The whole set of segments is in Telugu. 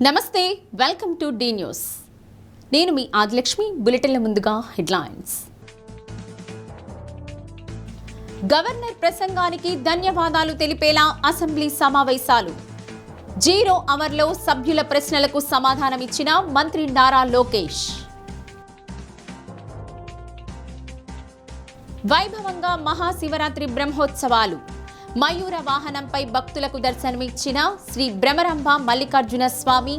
నమస్తే, వెల్కమ్ టు డి న్యూస్. నేను మీ ఆదిలక్ష్మి. బులెటిన్ల ముందుగా హెడ్లైన్స్. గవర్నర్ ప్రసంగానికి ధన్యవాదాలు తెలిపేలా అసెంబ్లీ సమావేశాలు. 0 అవర్లో సభ్యుల ప్రశ్నలకు సమాధానమిచ్చిన మంత్రి నారా లోకేష్. వైభవంగా మహాశివరాత్రి బ్రహ్మోత్సవాలు. మయూర వాహనంపై భక్తులకు దర్శనమిచ్చిన శ్రీ బ్రహ్మరంభ మల్లికార్జున స్వామి.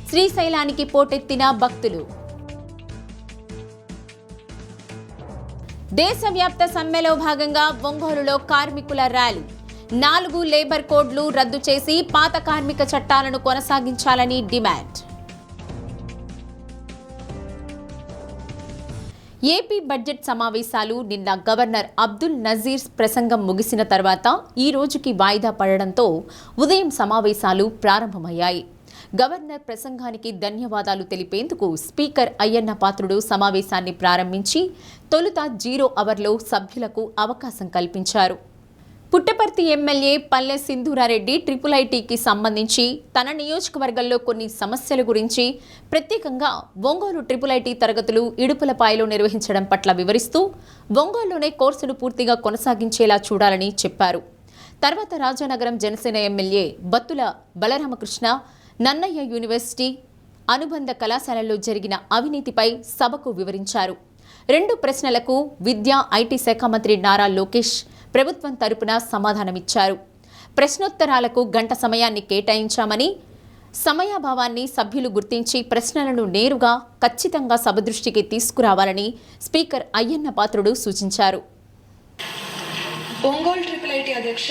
శ్రీశైలానికి పోటెత్తిన భక్తులు. దేశవ్యాప్త సమ్మెలో భాగంగా ఒంగోలులో కార్మికుల ర్యాలీ. 4 లేబర్ కోడ్లు రద్దు చేసి పాత కార్మిక చట్టాలను కొనసాగించాలని డిమాండ్. ఏపీ బడ్జెట్ సమావేశాలు నిన్న గవర్నర్ అబ్దుల్ నజీర్ ప్రసంగం ముగిసిన తర్వాత ఈ రోజుకి వాయిదా పడడంతో ఉదయం సమావేశాలు ప్రారంభమయ్యాయి. గవర్నర్ ప్రసంగానికి ధన్యవాదాలు తెలిపేందుకు స్పీకర్ అయ్యన్న పాత్రుడు సమావేశాన్ని ప్రారంభించి తొలుత 0 అవర్లో సభ్యులకు అవకాశం కల్పించారు. పుట్టపర్తి ఎమ్మెల్యే పల్లె సింధూరారెడ్డి IIITకి సంబంధించి తన నియోజకవర్గంలో కొన్ని సమస్యల గురించి, ప్రత్యేకంగా ఒంగోలు IIIT తరగతులు ఇడుపులపాయలో నిర్వహించడం పట్ల వివరిస్తూ ఒంగోలులోనే కోర్సును పూర్తిగా కొనసాగించేలా చూడాలని చెప్పారు. తర్వాత రాజానగరం జనసేన ఎమ్మెల్యే బత్తుల బలరామకృష్ణ నన్నయ్య యూనివర్సిటీ అనుబంధ కళాశాలల్లో జరిగిన అవినీతిపై సభకు వివరించారు. 2 ప్రశ్నలకు విద్యా ఐటీ శాఖ మంత్రి నారా లోకేష్ ప్రభుత్వం తరపున సమాధానమిచ్చారు. ప్రశ్నోత్తరాలకు గంట సమయాన్ని కేటాయించామని, సమయాభావాన్ని సభ్యులు గుర్తించి ప్రశ్నలను నేరుగా ఖచ్చితంగా సభ దృష్టికి తీసుకురావాలని స్పీకర్ అయ్యన్న పాత్రుడు సూచించారు. ఒంగోలు IIIT అధ్యక్ష,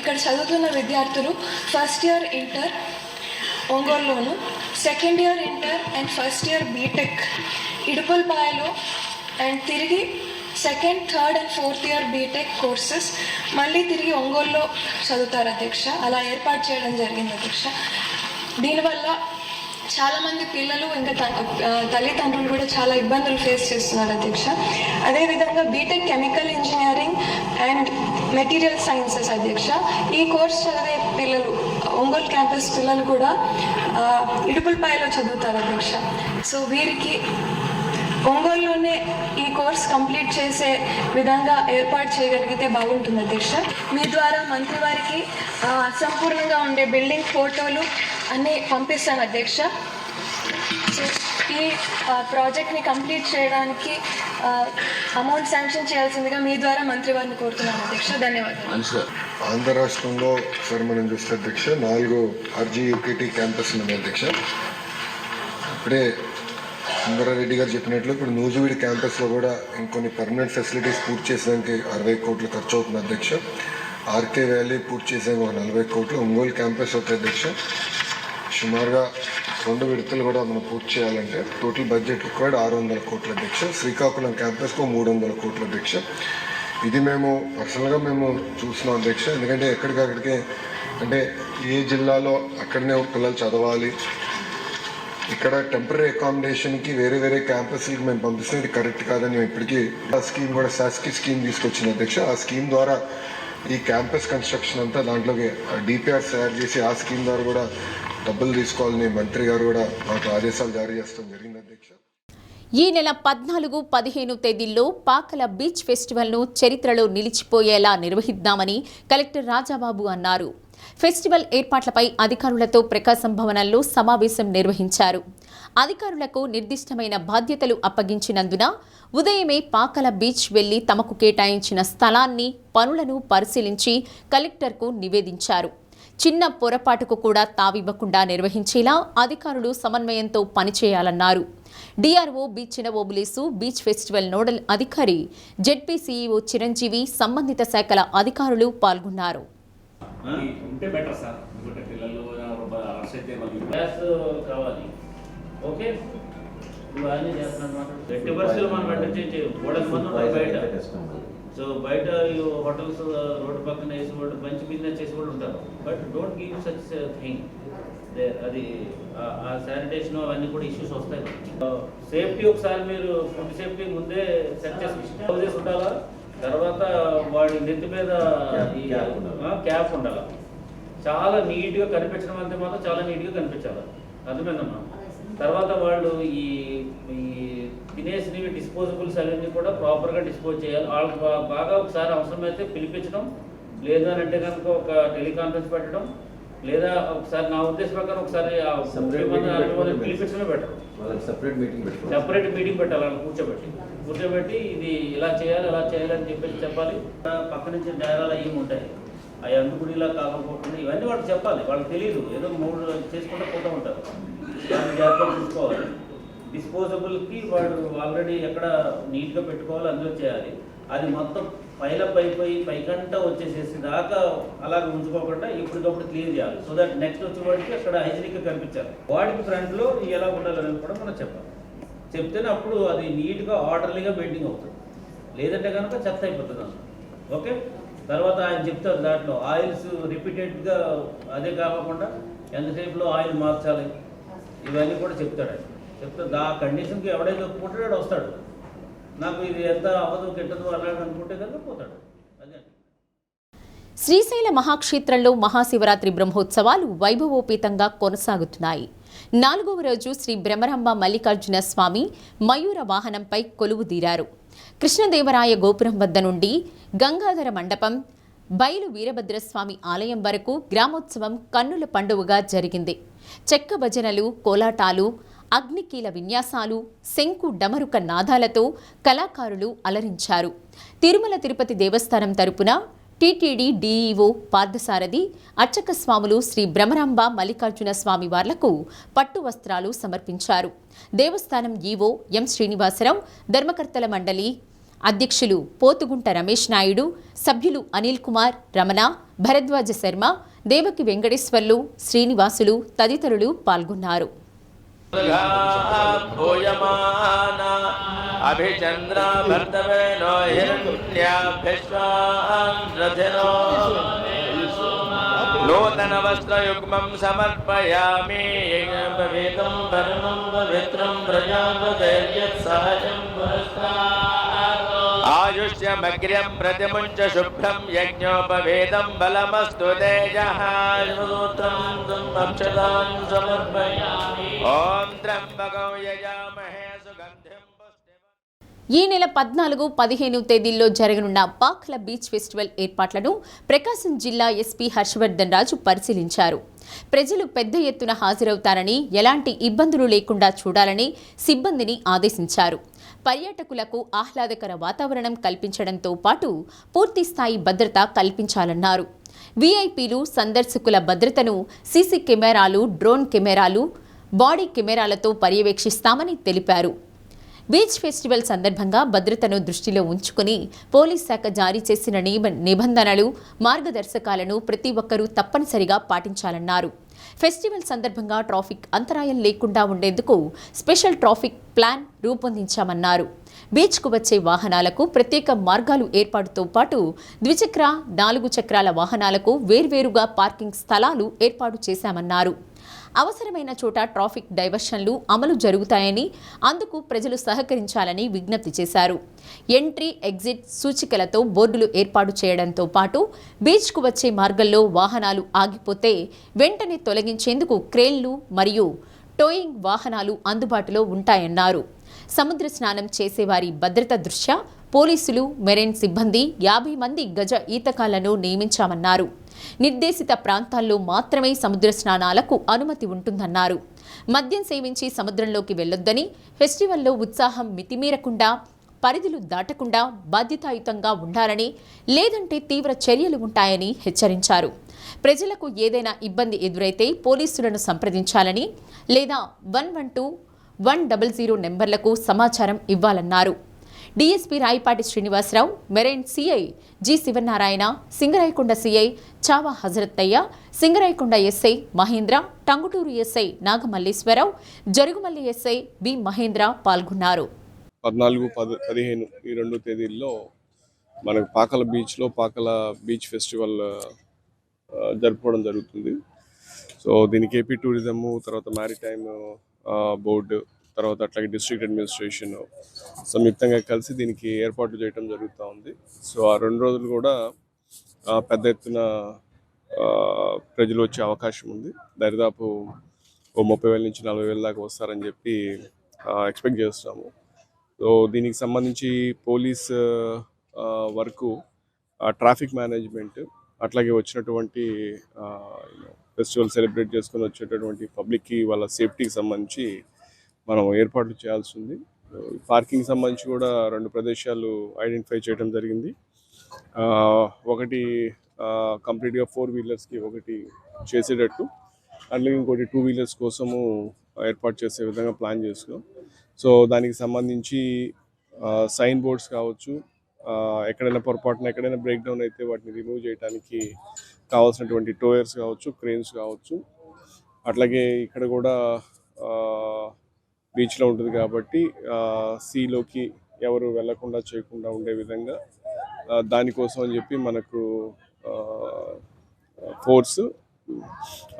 ఇక్కడ చదువుతున్న విద్యార్థులు ఫస్ట్ ఇయర్ ఇంటర్ ఒంగోలులోను, second year inter and first year BTech ఇడుపులపాయలో అండ్ తిరిగి second, third and fourth year BTech courses మళ్ళీ తిరిగి ఒంగోలులో చదువుతారు అధ్యక్ష. అలా ఏర్పాటు చేయడం జరిగింది అధ్యక్ష. దీనివల్ల చాలామంది పిల్లలు ఇంకా తల్లిదండ్రులు కూడా చాలా ఇబ్బందులు ఫేస్ చేస్తున్నారు అధ్యక్ష. అదేవిధంగా B Tech chemical engineering and material sciences అధ్యక్ష, ఈ కోర్స్ చదివే పిల్లలు ఒంగోలు క్యాంపస్ పిల్లలు కూడా ఇడుపులపాయలో చదువుతారు అధ్యక్ష. సో వీరికి ఒంగోలులోనే ఈ కోర్స్ కంప్లీట్ చేసే విధంగా ఏర్పాటు చేయగలిగితే బాగుంటుంది అధ్యక్ష. మీ ద్వారా మంత్రి వారికి అసంపూర్ణంగా ఉండే బిల్డింగ్ ఫోటోలు అన్నీ పంపిస్తాను అధ్యక్ష. సో ఈ ప్రాజెక్ట్ని కంప్లీట్ చేయడానికి అమౌంట్ శాంక్షన్ చేయాల్సిందిగా మీ ద్వారా మంత్రి వారిని కోరుతున్నాను అధ్యక్ష. ధన్యవాదాలు. ఆంధ్ర రాష్ట్రంలో సార్ మనం చూస్తే అధ్యక్ష 4 RGUKT క్యాంపస్ ఉన్నాయి అధ్యక్ష. ఇప్పుడే సుందరారెడ్డి గారు చెప్పినట్లు ఇప్పుడు నూజివీడి క్యాంపస్లో కూడా ఇంకొన్ని పర్మనెంట్ ఫెసిలిటీస్ పూర్తి చేసేదానికి 60 కోట్లు ఖర్చు అవుతుంది అధ్యక్ష. ఆర్కే వ్యాలీ పూర్తి చేసేందుకు 40 కోట్లు. ఒంగోలు క్యాంపస్ అవుతుంది అధ్యక్ష. సుమారుగా 2 విడతలు కూడా మనం పూర్తి చేయాలంటే టోటల్ బడ్జెట్ రిక్వైర్డ్ 600 కోట్ల అధ్యక్ష. శ్రీకాకుళం క్యాంపస్కు 300 కోట్ల అధ్యక్ష. ఇది మేము పర్సనల్గా మేము చూస్తున్నాం అధ్యక్ష. ఎందుకంటే ఎక్కడికక్కడికే అంటే ఏ జిల్లాలో అక్కడనే పిల్లలు చదవాలి, ఇక్కడ టెంపరీ అకామిడేషన్కి వేరే క్యాంపస్కి మేము పంపిస్తే ఇది కరెక్ట్ కాదని మేము ఇప్పటికీ ఆ స్కీమ్ కూడా శాస్కి స్కీమ్ తీసుకొచ్చింది అధ్యక్ష. ఆ స్కీమ్ ద్వారా ఈ క్యాంపస్ కన్స్ట్రక్షన్ అంతా దాంట్లోకి DPRs తయారు చేసి ఆ స్కీమ్ ద్వారా కూడా డబ్బులు తీసుకోవాలని మంత్రి గారు కూడా మాకు ఆదేశాలు జారీ చేస్తాం జరిగింది అధ్యక్ష. ఈ నెల 14, 15 తేదీల్లో పాకల బీచ్ ఫెస్టివల్ను చరిత్రలో నిలిచిపోయేలా నిర్వహిద్దామని కలెక్టర్ రాజాబాబు అన్నారు. ఫెస్టివల్ ఏర్పాట్లపై అధికారులతో ప్రకాశం భవనంలో సమావేశం నిర్వహించారు. అధికారులకు నిర్దిష్టమైన బాధ్యతలు అప్పగించినందున ఉదయమే పాకల బీచ్ వెళ్లి తమకు కేటాయించిన స్థలాన్ని, పనులను పరిశీలించి కలెక్టర్కు నివేదించారు. చిన్న పొరపాటుకు కూడా తావివ్వకుండా నిర్వహించేలా అధికారులు సమన్వయంతో పనిచేయాలన్నారు. DRO Beechina Obulesu, beach festival nodal అధికారి, జెడ్పీ CEO చిరంజీవి, సంబంధిత శాఖల అధికారులు పాల్గొన్నారు. ఉంటే బెటర్ సార్, ఎందుకంటే పిల్లలు క్లాస్ కావాలి. ఓకే, ఇవన్నీ చేస్తున్నాను. 20% మనం పెట్టచ్చు, గోడల మంది బయట. సో బయట హోటల్స్ రోడ్డు పక్కన వేసి వాళ్ళు మంచి బిజినెస్ చేసి వాళ్ళు ఉంటారు. But don't give such thing. అది ఆ శానిటేషన్ అవన్నీ కూడా ఇష్యూస్ వస్తాయి. సేఫ్టీ ఒకసారి మీరు ఫుడ్ సేఫ్టీ ముందే సెట్ చేసి ఉండాలా. తర్వాత వాడి నెత్తి మీద క్యాప్ ఉండాలి. చాలా నీట్గా కనిపించడం అంతే మాత్రం చాలా నీట్గా కనిపించాలి. అర్థమైందమ్మా. తర్వాత వాళ్ళు ఈ ఈ తినేసినవి డిస్పోజబుల్స్ అవన్నీ కూడా ప్రాపర్గా డిస్పోజ్ చేయాలి. వాళ్ళకి బాగా ఒకసారి అవసరమైతే పిలిపించడం, లేదా అంటే కనుక ఒక టెలికాన్ఫరెన్స్ పెట్టడం, లేదా ఒకసారి నా ఉద్దేశం ప్రకారం ఒకసారి పిలిపించడమే బెటర్. సెపరేట్ మీటింగ్ పెట్టాలి, వాళ్ళని కూర్చోబెట్టి ఇది ఇలా చేయాలి అలా చేయాలి అని చెప్పాలి. పక్క నుంచి నేరాలు అవి ఉంటాయి, అవి అందుకుడిలా కాకపోకుండా ఇవన్నీ వాళ్ళకి చెప్పాలి. వాళ్ళకి తెలియదు, ఏదో 3 చేసుకుంటూ పోతూ ఉంటారు. దాన్ని జాగ్రత్తగా చూసుకోవాలి. డిస్పోజబుల్కి వాడు ఆల్రెడీ ఎక్కడ నీట్గా పెట్టుకోవాలి, అందులో చేయాలి. అది మొత్తం పైలప్ అయిపోయి పైకంటా వచ్చేసేసి దాకా అలాగ ఉంచుకోకుండా ఎప్పటికప్పుడు క్లీన్ చేయాలి. సో దట్ నెక్స్ట్ వచ్చేవాడికి అక్కడ హైజీనిక్గా కనిపించాలి. వాడికి ఫ్రంట్లో ఎలా ఉండాలని కూడా మనం చెప్పాలి. చెప్తేనే అప్పుడు అది నీట్గా ఆర్డర్లీగా మెయింటైన్ అవుతుంది. లేదంటే కనుక చెత్త అయిపోతుంది అన్నమాట. ఓకే. తర్వాత ఆయన చెప్తారు దాంట్లో ఆయిల్స్ రిపీటెడ్గా అదే కాకుండా ఎంతసేపులో ఆయిల్ మార్చాలి ఇవన్నీ కూడా చెప్తాడు. చెప్తే ఆ కండిషన్కి ఎవడైతే ఒప్పుకుంటాడో వస్తాడు. నాకు ఇది ఎంత అవ్వదు గిట్టదు అలాగే అనుకుంటే కనుక పోతాడు. అదే. శ్రీశైల మహాక్షేత్రంలో మహాశివరాత్రి బ్రహ్మోత్సవాలు వైభవోపేతంగా కొనసాగుతున్నాయి. 4వ రోజు శ్రీ బ్రహ్మరంభ మల్లికార్జున స్వామి మయూర వాహనంపై కొలువుదీరారు. కృష్ణదేవరాయ గోపురం వద్ద నుండి గంగాధర మండపం, బయలు వీరభద్రస్వామి ఆలయం వరకు గ్రామోత్సవం కన్నుల పండువగా జరిగింది. చెక్క భజనలు, కోలాటాలు, అగ్నికీల విన్యాసాలు, శంకు డమరుక నాదాలతో కళాకారులు అలరించారు. తిరుమల తిరుపతి దేవస్థానం తరపున టీటీడీ డీఈఓ పార్థసారథి, అర్చక స్వాములు శ్రీ బ్రహ్మరాంబ మల్లికార్జున స్వామి వార్లకు పట్టు వస్త్రాలు సమర్పించారు. దేవస్థానం ఈవో ఎం శ్రీనివాసరావు, ధర్మకర్తల మండలి అధ్యక్షులు పోతుగుంట రమేష్ నాయుడు, సభ్యులు అనిల్ కుమార్, రమణ, భరద్వాజ శర్మ, దేవకి వెంకటేశ్వర్లు, శ్రీనివాసులు తదితరులు పాల్గొన్నారు. అభిచంద్ర భర్తవేనో హిరణ్యాభ్యశ్వారథినో నూతన వస్త్రయుగ్మం సమర్పయామి వేదం పరమం పవిత్రం ప్రజాపతేర్యత్సహజం ఆయుష్యమగ్ర్యం ప్రతిముంచ శుభ్రం యజ్ఞోపవేదం బలమస్తు తేజః అక్షతాం సమర్పయామి ఓం త్ర్యంబకం యజామహే సుగంధిం. ఈ నెల 14, 15 తేదీల్లో జరగనున్న పాఖ్ల బీచ్ ఫెస్టివల్ ఏర్పాట్లను ప్రకాశం జిల్లా ఎస్పీ హర్షవర్ధన్ రాజు పరిశీలించారు. ప్రజలు పెద్ద ఎత్తున హాజరవుతారని, ఎలాంటి ఇబ్బందులు లేకుండా చూడాలని సిబ్బందిని ఆదేశించారు. పర్యాటకులకు ఆహ్లాదకర వాతావరణం కల్పించడంతో పాటు పూర్తిస్థాయి భద్రత కల్పించాలన్నారు. వీఐపీలు, సందర్శకుల భద్రతను సీసీ కెమెరాలు, డ్రోన్ కెమెరాలు, బాడీ కెమెరాలతో పర్యవేక్షిస్తామని తెలిపారు. బీచ్ ఫెస్టివల్ సందర్భంగా భద్రతను దృష్టిలో ఉంచుకుని పోలీస్ శాఖ జారీ చేసిన నిబంధనలు, మార్గదర్శకాలను ప్రతి ఒక్కరూ తప్పనిసరిగా పాటించాలన్నారు. ఫెస్టివల్ సందర్భంగా ట్రాఫిక్ అంతరాయం లేకుండా ఉండేందుకు స్పెషల్ ట్రాఫిక్ ప్లాన్ రూపొందించామన్నారు. బీచ్కు వచ్చే వాహనాలకు ప్రత్యేక మార్గాలు ఏర్పాటుతో పాటు ద్విచక్ర, 4 చక్రాల వాహనాలకు వేర్వేరుగా పార్కింగ్ స్థలాలు ఏర్పాటు చేశామన్నారు. అవసరమైన చోట ట్రాఫిక్ డైవర్షన్లు అమలు జరుగుతాయని, అందుకు ప్రజలు సహకరించాలని విజ్ఞప్తి చేశారు. ఎంట్రీ, ఎగ్జిట్ సూచికలతో బోర్డులు ఏర్పాటు చేయడంతో పాటు బీచ్కు వచ్చే మార్గంలో వాహనాలు ఆగిపోతే వెంటనే తొలగించేందుకు క్రేన్లు మరియు టోయింగ్ వాహనాలు అందుబాటులో ఉంటాయన్నారు. సముద్ర స్నానం చేసేవారి భద్రత దృష్ట్యా పోలీసులు, మెరైన్ సిబ్బంది 50 మంది గజ ఈతకాలను నియమించామన్నారు. నిర్దేశిత ప్రాంతాల్లో మాత్రమే సముద్ర స్నానాలకు అనుమతి ఉంటుందన్నారు. మద్యం సేవించి సముద్రంలోకి వెళ్లొద్దని, ఫెస్టివల్లో ఉత్సాహం మితిమీరకుండా, పరిధులు దాటకుండా బాధ్యతాయుతంగా ఉండాలని, లేదంటే తీవ్ర చర్యలు ఉంటాయని హెచ్చరించారు. ప్రజలకు ఏదైనా ఇబ్బంది ఎదురైతే పోలీసులను సంప్రదించాలని, లేదా 112, 100 నెంబర్లకు సమాచారం ఇవ్వాలన్నారు. DSP Rayapati Srinivasarao, marine CI G Sivanarayana, Singarayakonda CI Chava Hazarathaiah, Singarayakonda SI Mahendra, Tangutur SI Nagamalleswararao, Jarugumalli SI B Mahendra పాల్గొన్నారు. 14, 15 ఈ 2 తేదీల్లో మనకు పాకల బీచ్లో పాకల బీచ్ ఫెస్టివల్ జరుపుకోవడం జరుగుతుంది. సో దీనికి ఏపీ టూరిజము, తర్వాత మ్యారిటైమ్ బోర్డు, తర్వాత అట్లాగే డిస్ట్రిక్ట్ అడ్మినిస్ట్రేషన్ సంయుక్తంగా కలిసి దీనికి ఏర్పాటు చేయడం జరుగుతూ ఉంది. సో ఆ 2 రోజులు కూడా పెద్ద ఎత్తున ప్రజలు వచ్చే అవకాశం ఉంది. దరిదాపు ఓ 30,000 నుంచి 40,000 దాకా వస్తారని చెప్పి ఎక్స్పెక్ట్ చేస్తున్నాము. సో దీనికి సంబంధించి పోలీస్ వరకు, ట్రాఫిక్ మేనేజ్మెంట్, అట్లాగే వచ్చినటువంటి ఫెస్టివల్ సెలబ్రేట్ చేసుకొని వచ్చేటటువంటి పబ్లిక్కి వాళ్ళ సేఫ్టీకి సంబంధించి మనం ఏర్పాట్లు చేయాల్సి ఉంది. పార్కింగ్ సంబంధించి కూడా 2 ప్రదేశాలు ఐడెంటిఫై చేయడం జరిగింది. ఒకటి కంప్లీట్గా 4 వీలర్స్కి ఒకటి చేసేటట్టు, అట్లాగే ఇంకోటి 2 వీలర్స్ కోసము ఏర్పాటు చేసే విధంగా ప్లాన్ చేసుకున్నాం. సో దానికి సంబంధించి సైన్ బోర్డ్స్ కావచ్చు, ఎక్కడైనా పొరపాటున ఎక్కడైనా బ్రేక్ డౌన్ అయితే వాటిని రిమూవ్ చేయడానికి కావాల్సినటువంటి టోయర్స్ కావచ్చు, క్రేన్స్ కావచ్చు, అట్లాగే ఇక్కడ కూడా బీచ్లో ఉంటుంది కాబట్టి సీలోకి ఎవరు వెళ్లకుండా చేయకుండా ఉండే విధంగా దానికోసం అని చెప్పి మనకు ఫోర్స్,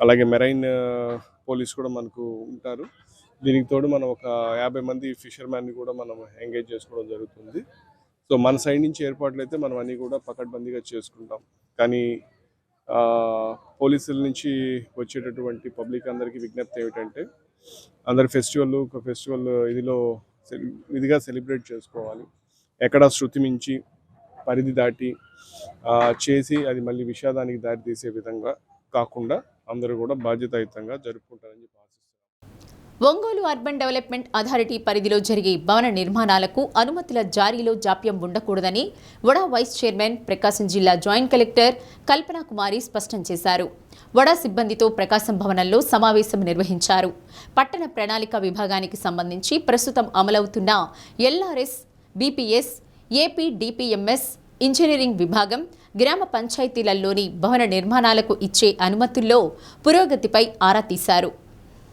అలాగే మెరైన్ పోలీస్ కూడా మనకు ఉంటారు. దీనికి తోడు మనం ఒక 50 మంది ఫిషర్మ్యాన్ని కూడా మనం ఎంగేజ్ చేసుకోవడం జరుగుతుంది. సో మన సైడ్ నుంచి ఏర్పాట్లు అయితే మనం అన్నీ కూడా పకడ్బందీగా చేసుకుంటాం. కానీ పోలీసుల నుంచి వచ్చేటటువంటి పబ్లిక్ అందరికీ విజ్ఞప్తి ఏమిటంటే, అందరి ఫెస్టివల్ ఇదిగా సెలబ్రేట్ చేసుకోవాలి. ఎక్కడ శృతి మించి పరిధి దాటి చేసి అది మళ్ళీ విషాదానికి దారి తీసే విధంగా కాకుండా అందరూ కూడా బాధ్యతాయుతంగా జరుపుకుంటారని చెప్పి ఆశిస్తున్నాను. ఒంగోలు అర్బన్ డెవలప్మెంట్ అథారిటీ పరిధిలో జరిగే భవన నిర్మాణాలకు అనుమతుల జారీలో జాప్యం ఉండకూడదని వడా వైస్ చైర్మన్, ప్రకాశం జిల్లా జాయింట్ కలెక్టర్ కల్పనా కుమారి స్పష్టం చేశారు. వడా సిబ్బందితో ప్రకాశం భవనంలో సమావేశం నిర్వహించారు. పట్టణ ప్రణాళిక విభాగానికి సంబంధించి ప్రస్తుతం అమలవుతున్న LRS, BPS, AP DPMS, engineering విభాగం, గ్రామ పంచాయతీలలోని భవన నిర్మాణాలకు ఇచ్చే అనుమతుల్లో పురోగతిపై ఆరా తీశారు.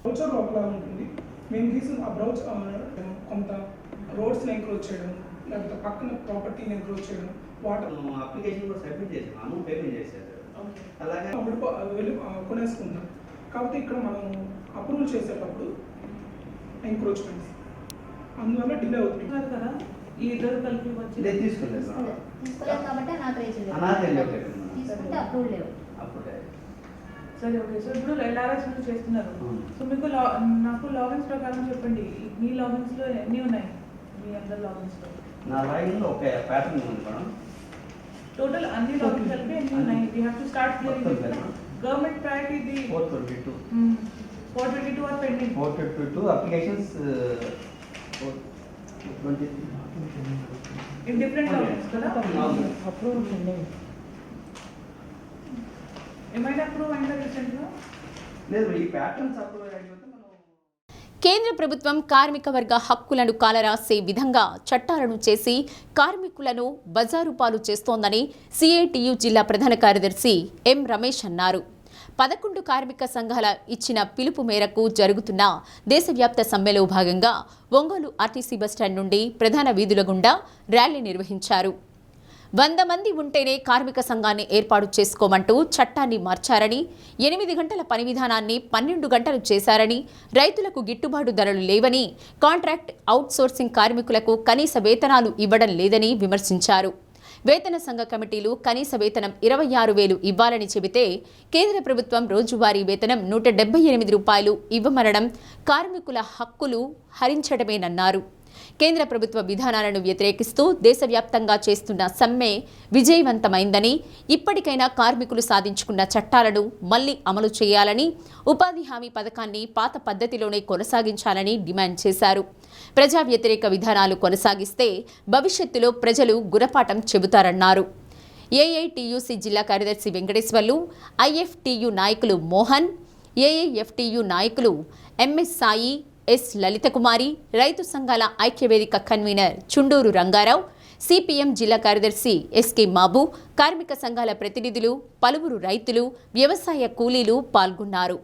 బ్రౌచర్ లోపల ఉంటుంది. మేము తీసిన ఆ బ్రౌచర్ కొంత రోడ్స్ని ఎంక్రోచ్ చేయడం, లేకపోతే పక్కన ప్రాపర్టీని ఎంక్రోచ్ చేయడం, వాటర్ అప్లికేషన్ కూడా సబ్మిట్ చేసాం, అమౌంట్ పేమెంట్ చేశారు. అలాగే అప్పుడు వెళ్ళి కొనేసుకుంటాం. కాబట్టి ఇక్కడ మనం అప్రూవల్ చేసేటప్పుడు ఎంక్రోచ్మెంట్స్ అందువల్ల డిలే అవుతుంది కదా. ఈ ఇద్దరు కలిపి వచ్చి తీసుకోలేదు కాబట్టి అప్రూవల్ లేవు. సరే, ఓకే. సో ఇప్పుడు ఎల్ఆర్ఎస్ మీరు చేస్తున్నారు. సో మీకు నాకు లాగిన్స్ ప్రకారం చెప్పండి, మీ లాగిన్స్లో ఎన్ని ఉన్నాయి? మీ అందరు లాగిన్స్లో నా లాగిన్లో ఒక ప్యాటర్న్ ఉంది మేడం. టోటల్ అన్ని లాగిన్స్ కలిపి ఎన్ని ఉన్నాయి? We have to start clearing. Government priority ఇది 422 are pending. 422 applications in different logins కదా. Approval pending. ఏమైనా అప్రూవ్ అయిందా రీసెంట్గా? లేదు, ఈ ప్యాటర్న్స్ అప్రూవ్ అయిపోతే మనం. కేంద్ర ప్రభుత్వం కార్మిక వర్గ హక్కులను కాలరాసే విధంగా చట్టాలను చేసి కార్మికులను బజారు పాలు చేస్తోందని సిఐటియు జిల్లా ప్రధాన కార్యదర్శి ఎం రమేష్ అన్నారు. 11 కార్మిక సంఘాల ఇచ్చిన పిలుపు మేరకు జరుగుతున్న దేశవ్యాప్త సమ్మెలో భాగంగా ఒంగోలు ఆర్టీసీ బస్టాండ్ నుండి ప్రధాన వీధుల గుండా ర్యాలీ నిర్వహించారు. 100 మంది ఉంటేనే కార్మిక సంఘాన్ని ఏర్పాటు చేసుకోమంటూ చట్టాన్ని మార్చారని, 8 గంటల పని విధానాన్ని 12 గంటలు చేశారని, రైతులకు గిట్టుబాటు ధరలు లేవని, కాంట్రాక్ట్ అవుట్సోర్సింగ్ కార్మికులకు కనీస వేతనాలు ఇవ్వడం లేదని విమర్శించారు. వేతన సంఘ కమిటీలు కనీస వేతనం 26,000 ఇవ్వాలని చెబితే కేంద్ర ప్రభుత్వం రోజువారీ వేతనం 178 రూపాయలు ఇవ్వమనడం కార్మికుల హక్కులు హరించడమేనన్నారు. కేంద్ర ప్రభుత్వ విధానాలను వ్యతిరేకిస్తూ దేశవ్యాప్తంగా చేస్తున్న సమ్మె విజయవంతమైందని, ఇప్పటికైనా కార్మికులు సాధించుకున్న చట్టాలను మళ్లీ అమలు చేయాలని, ఉపాధి హామీ పథకాన్ని పాత పద్ధతిలోనే కొనసాగించాలని డిమాండ్ చేశారు. ప్రజా వ్యతిరేక విధానాలు కొనసాగిస్తే భవిష్యత్తులో ప్రజలు గుణపాఠం చెబుతారన్నారు. ఏఐటియుసి జిల్లా కార్యదర్శి వెంకటేశ్వర్లు, ఐఎఫ్టియు నాయకులు మోహన్, ఏఐఎఫ్టియు నాయకులు ఎంఎస్ సాయి, ఎస్ లలితకుమారి, రైతు సంఘాల ఐక్యవేదిక కన్వీనర్ చుండూరు రంగారావు, సిపిఎం జిల్లా కార్యదర్శి ఎస్కే మాబు, కార్మిక సంఘాల ప్రతినిధులు, పలువురు రైతులు, వ్యవసాయ కూలీలు పాల్గొన్నారు.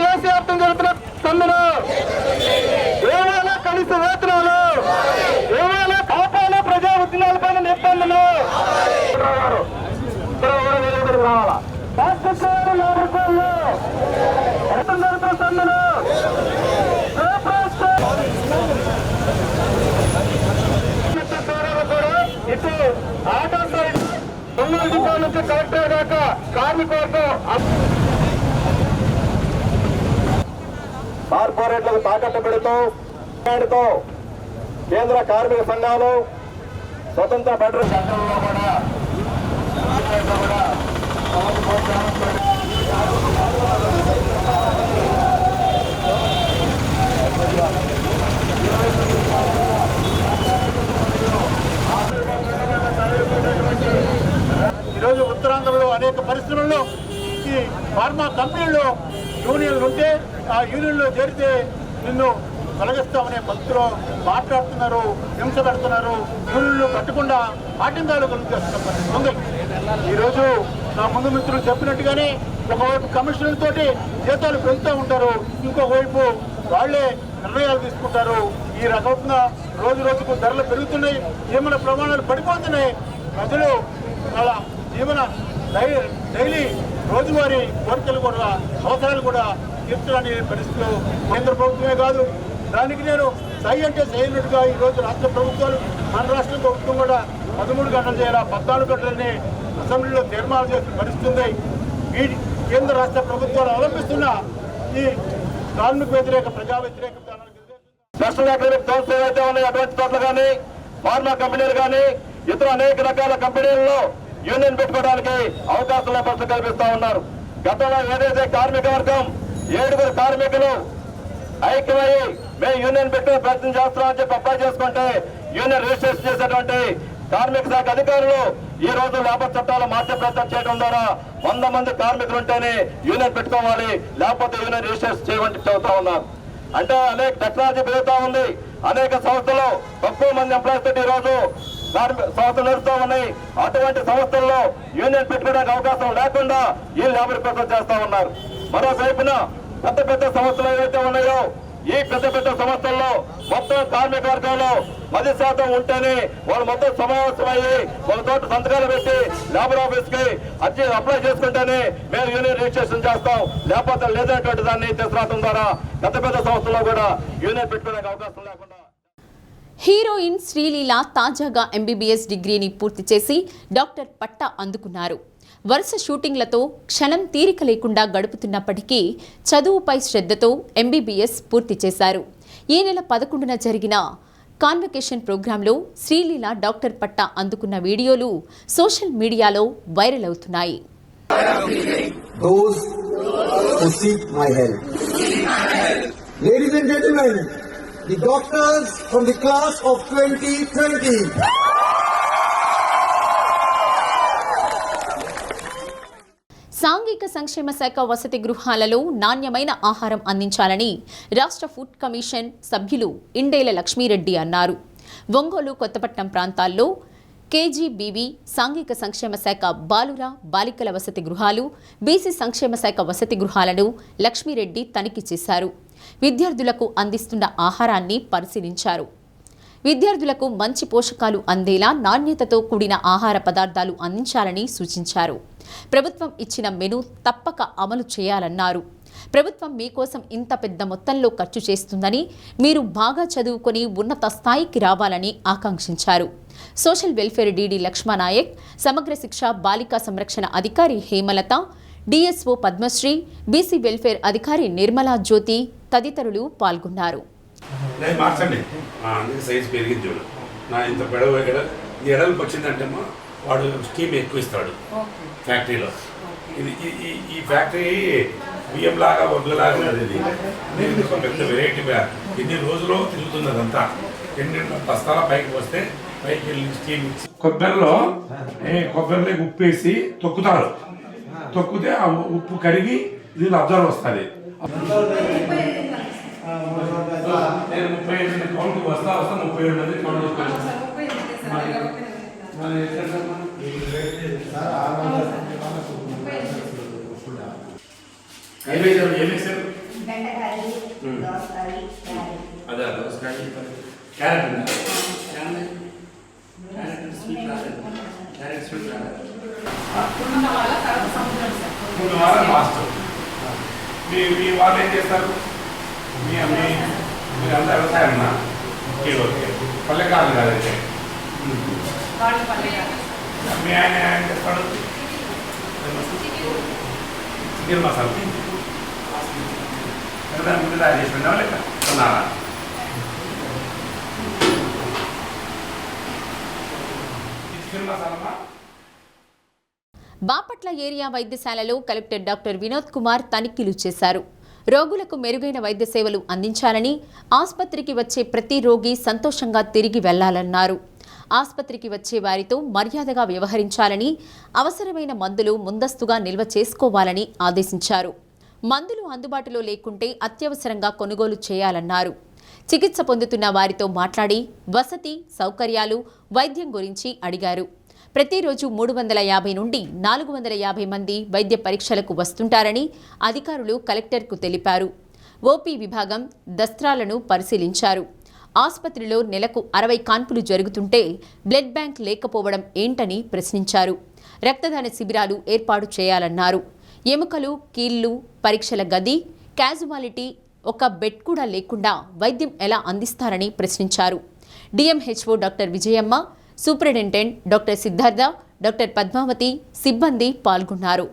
దేశవ్యాప్తం జరుగుతున్న సమ్మెలో ఏమైనా కనీస వేతనాలు, ఏమైనా కాపాడే ప్రజా ఉద్యమాలపైన నిబంధనలు రావాలా. ఇటు ఆటో సైడ్ 9 రూపాయల నుంచి కలెక్టర్ దాకా కార్మికులకు కార్పొరేట్లకు తాకట్టు పెడుతూ కేంద్ర కార్మిక సంఘాలు స్వతంత్ర ఫెడరల్ చట్టంలో కూడా ఈరోజు ఉత్తరాంధ్రలో అనేక పరిశ్రమల్లో ఈ ఫార్మా కంపెనీల్లో యూనియన్లు ఉంటే ఆ యూనియన్లో చేరితే నిన్ను తొలగిస్తామనే పద్ధతిలో మాట్లాడుతున్నారు, హింస పెడుతున్నారు. యూనియన్లు కట్టకుండా ఆటంకాలు కలుగుతున్న పరిస్థితి ఉంది. ఈరోజు నా ముందు మిత్రులు చెప్పినట్టుగానే ఒకవైపు కమిషన్లతోటి జీతాలు పెంచుతూ ఉంటారు, ఇంకోవైపు వాళ్లే నిర్ణయాలు తీసుకుంటారు. ఈ రకంగా రోజు రోజుకు ధరలు పెరుగుతున్నాయి, జీవన ప్రమాణాలు పడిపోతున్నాయి. ప్రజలు వాళ్ళ జీవన డైలీ రోజువారీ కోరికలు కూడా అవసరాలు కూడా తీర్చడానికి పరిస్థితులు కేంద్ర ప్రభుత్వమే కాదు, దానికి నేను సై అంటే చేయనట్టుగా ఈరోజు రాష్ట్ర ప్రభుత్వాలు మన రాష్ట్ర ప్రభుత్వం కూడా 13 గంటలు చేయాలా 14 గంటలని అసెంబ్లీలో తీర్మానం చేసిన పరిస్థితి ఉంది. ఈ కేంద్ర రాష్ట్ర ప్రభుత్వాలు అవలంబిస్తున్న ఈ కార్మిక వ్యతిరేక ప్రజా వ్యతిరేక నేషనల్ అకాడమిక్ సంస్థలు ఏవైతే ఉన్నాయి అటువంటి చోట్ల కానీ ఫార్మా కంపెనీలు కానీ ఇతర అనేక రకాల కంపెనీలలో యూనియన్ పెట్టుకోవడానికి అవకాశం లేకపోతే కల్పిస్తా ఉన్నారు. గతంలో ఏదైతే కార్మిక వర్గం 7 కార్మికులు ఐక్యమయ్యి మేము యూనియన్ పెట్టే ప్రయత్నం చేస్తున్నామని చెప్పి అప్లై చేసుకుంటే యూనియన్ రిజిస్ట్రేషన్ చేసేటువంటి కార్మిక శాఖ అధికారులు ఈ రోజు లేబర్ చట్టాలు మార్చే ప్రయత్నం చేయడం ద్వారా 100 మంది కార్మికులు ఉంటేనే యూనియన్ పెట్టుకోవాలి, లేకపోతే యూనియన్ రిజిస్ట్రేషన్ చేయమని చెబుతా ఉన్నారు. అంటే అనేక టెక్నాలజీ పెరుగుతూ ఉంది, అనేక సంస్థలు తక్కువ మంది ఎంప్లాయీస్ తోటి ఈ రోజు సంస్థలు నడుస్తూ ఉన్నాయి. అటువంటి సంస్థల్లో యూనియన్ పెట్టుకోవడానికి అవకాశం లేకుండా ఈ లేబర్ కోసం చేస్తా ఉన్నారు. మరోవైపున పెద్ద పెద్ద సంస్థలు ఏవైతే ఉన్నాయో ఈ పెద్ద పెద్ద సంస్థల్లో మొత్తం కార్మిక వర్గంలో 10% ఉంటేనే వాళ్ళు మొత్తం సమావేశమయ్యి ఒక చోట సంతకాలు పెట్టి లేబర్ ఆఫీస్ కి అర్జీ అప్లై చేసుకుంటేనే మేము యూనియన్ రిజిస్ట్రేషన్ చేస్తాం, లేకపోతే లేదనేటువంటి దాన్ని తీసుకురావడం ద్వారా పెద్ద పెద్ద సంస్థల్లో కూడా యూనియన్ పెట్టుకోవడానికి అవకాశం లేకుండా. హీరోయిన్ శ్రీలీల తాజాగా ఎంబీబీఎస్ డిగ్రీని పూర్తి చేసి డాక్టర్ పట్టా అందుకున్నారు. వరుస షూటింగ్లతో క్షణం తీరిక లేకుండా గడుపుతున్నప్పటికీ చదువుపై శ్రద్ధతో ఎంబీబీఎస్ పూర్తి చేశారు. ఈ నెల 11న జరిగిన కాన్వకేషన్ ప్రోగ్రాంలో శ్రీలీల డాక్టర్ పట్టా అందుకున్న వీడియోలు సోషల్ మీడియాలో వైరల్ అవుతున్నాయి. The doctors from the class of 2020. సాంఘిక సంక్షేమ శాఖ వసతి గృహాలలో నాణ్యమైన ఆహారం అందించాలని రాష్ట్ర ఫుడ్ కమిషన్ సభ్యులు ఇండేల లక్ష్మీరెడ్డి అన్నారు. ఒంగోలు, కొత్తపట్నం ప్రాంతాల్లో కేజీబీవీ సాంఘిక సంక్షేమ శాఖ బాలుర బాలికల వసతి గృహాలు, బీసీ సంక్షేమ శాఖ వసతి గృహాలను లక్ష్మీరెడ్డి తనిఖీ చేశారు. విద్యార్థులకు అందిస్తున్న ఆహారాన్ని పరిశీలించారు. విద్యార్థులకు మంచి పోషకాలు అందేలా నాణ్యతతో కూడిన ఆహార పదార్థాలు అందించాలని సూచించారు. ప్రభుత్వం ఇచ్చిన మెనూ తప్పక అమలు చేయాలన్నారు. ప్రభుత్వం మీకోసం ఇంత పెద్ద మొత్తంలో ఖర్చు చేస్తుందని, మీరు బాగా చదువుకొని ఉన్నత స్థాయికి రావాలని ఆకాంక్షించారు. సోషల్ వెల్ఫేర్ డీడీ లక్ష్మణనాయక్, సమగ్ర శిక్ష బాలికా సంరక్షణ అధికారి Hemalatha, DSO Padmasri, BC welfare అధికారి నిర్మలా జ్యోతి తదితరులు పాల్గొన్నారు. మార్చండి సైజ్ పెరిగింది చూడు నా ఇంత పెడవ ఈ ఎడలకు వచ్చిందంటే వాడు స్టీమ్ ఎక్కువ ఇస్తాడు ఫ్యాక్టరీలో. ఇది ఈ ఫ్యాక్టరీ బియ్యం లాగా వడ్లలాగా ఉన్నది. ఇది పెద్ద వెరైటీ ఎన్ని రోజులు తిరుగుతుంది అదంతా. ఎన్ని బస్తాల పైకి వస్తే పైకి వెళ్ళి స్టీమ్ ఇచ్చి కొబ్బరిలో ఉప్పు వేసి తొక్కుతారు. తొక్కితే ఆ ఉప్పు కరిగి దీనిలో అబ్జర్వ్ వస్తుంది. నేను 38 కౌంట్ వస్తా 37 మంది కౌంట్ అదే దోసకాయ క్యారెట్ స్వీట్ మీ వాళ్ళు ఏం చేస్తారు? మీరు అంతా వ్యవసాయమన్నా? ఓకే పల్లెకాలం కాదైతే మీ ఆయన ఏం చేస్తాడు? చికెన్ మసాలా దాని ముందు తయారు చేసి పెట్టావా లేక కొన్నారా? చికెన్ మసాలా బాపట్ల ఏరియా వైద్యశాలలో కలెక్టర్ డాక్టర్ వినోద్ కుమార్ తనిఖీలు చేశారు. రోగులకు మెరుగైన వైద్య సేవలు అందించాలని, ఆసుపత్రికి వచ్చే ప్రతి రోగి సంతోషంగా తిరిగి వెళ్లాలన్నారు. ఆసుపత్రికి వచ్చే వారితో మర్యాదగా వ్యవహరించాలని, అవసరమైన మందులు ముందస్తుగా నిల్వ చేసుకోవాలని ఆదేశించారు. మందులు అందుబాటులో లేకుంటే అత్యవసరంగా కొనుగోలు చేయాలన్నారు. చికిత్స పొందుతున్న వారితో మాట్లాడి వసతి, సౌకర్యాలు, వైద్యం గురించి అడిగారు. ప్రతిరోజు 350 నుండి 450 మంది వైద్య పరీక్షలకు వస్తుంటారని అధికారులు కలెక్టర్కు తెలిపారు. ఓపీ విభాగం దస్త్రాలను పరిశీలించారు. ఆసుపత్రిలో నెలకు 60 కాన్పులు జరుగుతుంటే బ్లడ్ బ్యాంక్ లేకపోవడం ఏంటని ప్రశ్నించారు. రక్తదాన శిబిరాలు ఏర్పాటు చేయాలన్నారు. ఎముకలు, కీళ్లు పరీక్షల గది, క్యాజువాలిటీ, ఒక బెడ్ కూడా లేకుండా వైద్యం ఎలా అందిస్తారని ప్రశ్నించారు. DMHO doctor Vijayamma, superintendent doctor Siddhartha, doctor Padmavathi, సిబ్బంది పాల్గొన్నారు.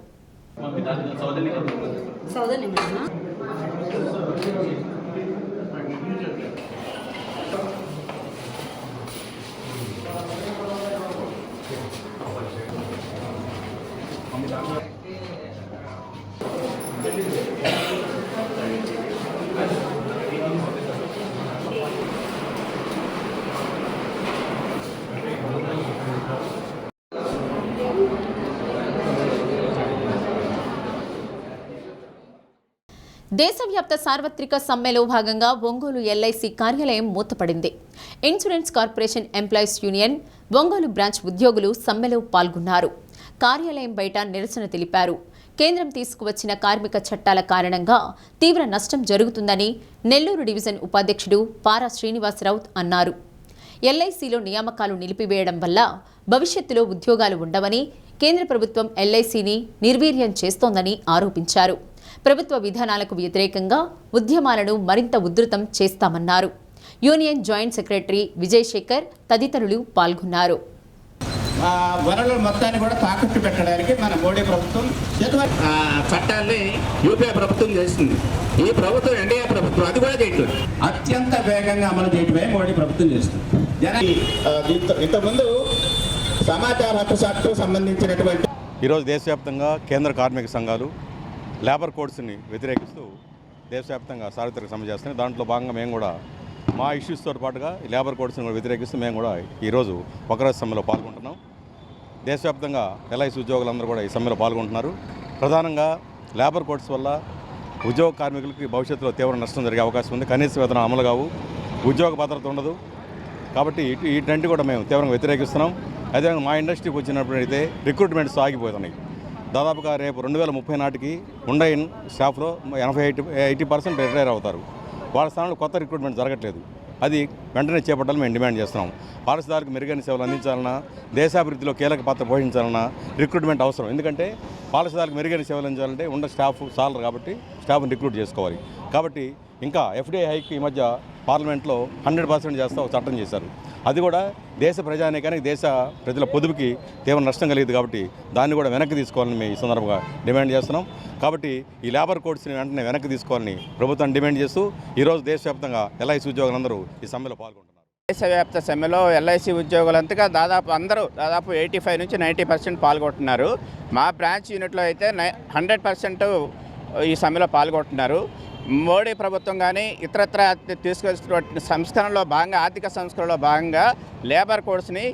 దేశవ్యాప్త సార్వత్రిక సమ్మెలో భాగంగా ఒంగోలు ఎల్ఐసి కార్యాలయం మూతపడింది. Insurance corporation employees union Ongole branch ఉద్యోగులు సమ్మెలో పాల్గొన్నారు. కార్యాలయం బయట నిరసన తెలిపారు. కేంద్రం తీసుకువచ్చిన కార్మిక చట్టాల కారణంగా తీవ్ర నష్టం జరుగుతుందని నెల్లూరు డివిజన్ ఉపాధ్యక్షుడు పారా శ్రీనివాసరావు అన్నారు. ఎల్ఐసిలో నియామకాలు నిలిపివేయడం వల్ల భవిష్యత్తులో ఉద్యోగాలు ఉండవని, కేంద్ర ప్రభుత్వం ఎల్ఐసిని నిర్వీర్యం చేస్తోందని ఆరోపించారు. ప్రభుత్వ విధానాలకు వ్యతిరేకంగా ఉద్యమాలను మరింత ఉధృతం చేస్తామన్నారు. Union joint secretary Vijay Sekhar తదితరులు పాల్గొన్నారు. వనరుల మొత్తాన్ని కూడా తాకట్టు పెట్టడానికి మన మోడీ ప్రభుత్వం చట్టాన్ని యూపీఏ ప్రభుత్వం చేస్తుంది. ఈ ప్రభుత్వం ఎన్డీఏ ప్రభుత్వం అది కూడా చేయట్లేదు. అత్యంత వేగంగా అమలు చేయటమే మోడీ ప్రభుత్వం చేస్తుంది. దీంతో ఇంతకుముందు సమాచార హక్కు చట్టం సంబంధించినటువంటి ఈరోజు దేశవ్యాప్తంగా కేంద్ర కార్మిక సంఘాలు లేబర్ కోడ్స్ని వ్యతిరేకిస్తూ దేశవ్యాప్తంగా సార్వత్రిక సమ్మె చేస్తున్నాయి. దాంట్లో భాగంగా మేము కూడా మా ఇష్యూస్తో పాటుగా ఈ లేబర్ కోడ్స్ని కూడా వ్యతిరేకిస్తూ మేము కూడా ఈరోజు ఒకరోజు సమ్మెలో పాల్గొంటున్నాం. దేశవ్యాప్తంగా ఎల్ఐసి ఉద్యోగులందరూ కూడా ఈ సమ్మెలో పాల్గొంటున్నారు. ప్రధానంగా లేబర్ కోడ్స్ వల్ల ఉద్యోగ కార్మికులకి భవిష్యత్తులో తీవ్ర నష్టం జరిగే అవకాశం ఉంది. కనీస వేతనం అమలు కావు, ఉద్యోగ భద్రత ఉండదు. కాబట్టి ఈ ట్రెండ్ కూడా మేము తీవ్రంగా వ్యతిరేకిస్తున్నాం. అదేవిధంగా మా ఇండస్ట్రీకి వచ్చినప్పుడైతే రిక్రూట్మెంట్స్ ఆగిపోతున్నాయి. దాదాపుగా రేపు 2030 నాటికి ఉండే స్టాఫ్లో 80% రిటైర్ అవుతారు. వాళ్ళ స్థానంలో కొత్త రిక్రూట్మెంట్ జరగట్లేదు. అది వెంటనే చేపట్టాలని మేము డిమాండ్ చేస్తున్నాం. పాలసీదారులకు మెరుగైన సేవలు అందించాలన్నా, దేశాభివృద్ధిలో కీలక పాత్ర పోషించాలన్నా రిక్రూట్మెంట్ అవసరం. ఎందుకంటే పాలసీదారులకు మెరుగైన సేవలు అందించాలంటే ఉన్న స్టాఫ్ చాలరు కాబట్టి స్టాఫ్ని రిక్రూట్ చేసుకోవాలి. కాబట్టి ఇంకా ఎఫ్డీఐ హైక్ ఈ మధ్య పార్లమెంట్లో 100% చేస్తూ ఒక చట్టం చేశారు. అది కూడా దేశ ప్రజానీకానికి, దేశ ప్రజల పొదుపుకి తీవ్ర నష్టం కలిగింది. కాబట్టి దాన్ని కూడా వెనక్కి తీసుకోవాలని మేము ఈ సందర్భంగా డిమాండ్ చేస్తున్నాం. కాబట్టి ఈ లేబర్ కోడ్స్ని వెంటనే వెనక్కి తీసుకోవాలని ప్రభుత్వాన్ని డిమాండ్ చేస్తూ ఈరోజు దేశవ్యాప్తంగా ఎల్ఐసి ఉద్యోగులందరూ ఈ సమ్మెలో పాల్గొంటున్నారు. దేశవ్యాప్త సమ్మెలో ఎల్ఐసి ఉద్యోగులంతగా దాదాపు 85 నుంచి 90% పాల్గొంటున్నారు. మా బ్రాంచ్ యూనిట్లో అయితే 100% ఈ సమ్మెలో పాల్గొంటున్నారు. మోడీ ప్రభుత్వం కానీ ఇతరత్ర తీసుకొచ్చినటువంటి సంస్కరణలో భాగంగా, ఆర్థిక సంస్కరణలో భాగంగా లేబర్ కోడ్స్ని